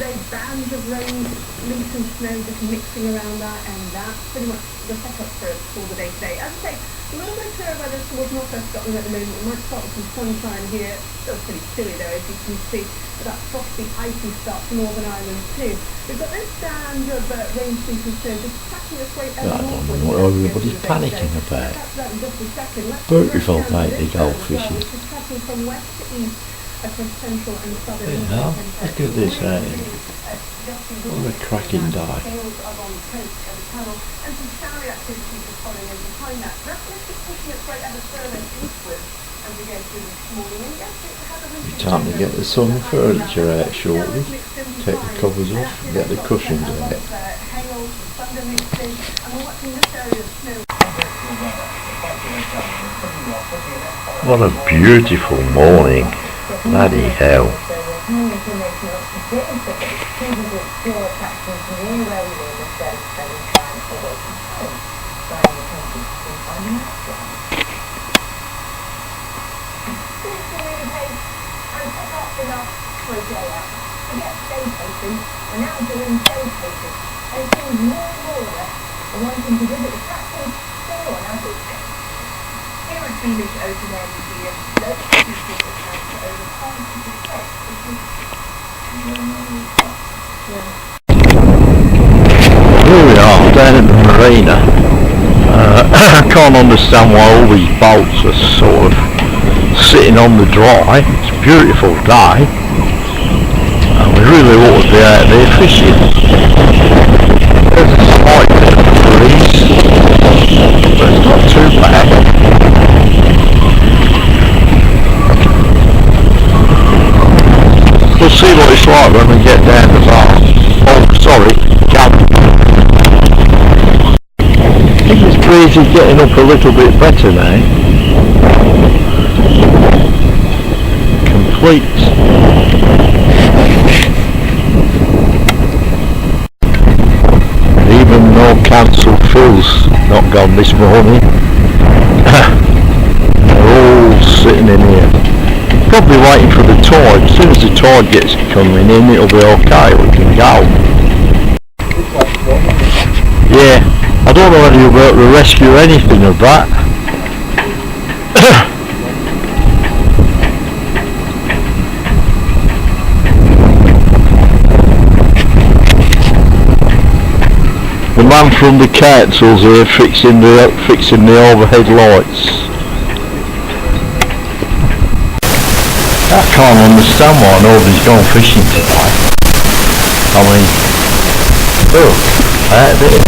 today, bands of rain, leaves and snow just mixing around that, and that's pretty much the setup for the day today. As I say, a little bit of clear weather towards North West Scotland at the moment. We might start with some sunshine here. Still pretty chilly though, as you can see. But that frosty, icy start to Northern Ireland too. We've got this band of rain, sleet and snow just tracking its way I don't know what everybody's panicking about. Beautiful day to go fishing. From west to east across central and southern. Yeah, look at this rain. What a cracking day. And some showery activity is following in behind that. That's just pushing its way ever further eastward as we go through this morning. And yes, it has a winter. Time to get the sun furniture out shortly. Take the covers off and get the cushions out. Hail, thunder mixed in, and we're watching this area of snow. What a beautiful morning. Bloody hell. Here we are down at the marina. I can't understand why all these boats are sort of sitting on the dry. It's a beautiful day and we really ought to be out there fishing. There's a slight bit of a breeze, but it's not too bad. We'll see what it's like when we get down the bar. Oh, sorry, jump. I think this breeze is getting up a little bit better now. Complete. Even though cancelled Phil's not gone this morning, they're all sitting in here. Probably waiting for the tide. As soon as the tide gets coming in, it'll be okay, we can go. Yeah, I don't know whether you'll be able to rescue anything of that. The man from the council's here fixing the overhead lights. I can't understand why nobody's gone fishing today. I mean, look, out there.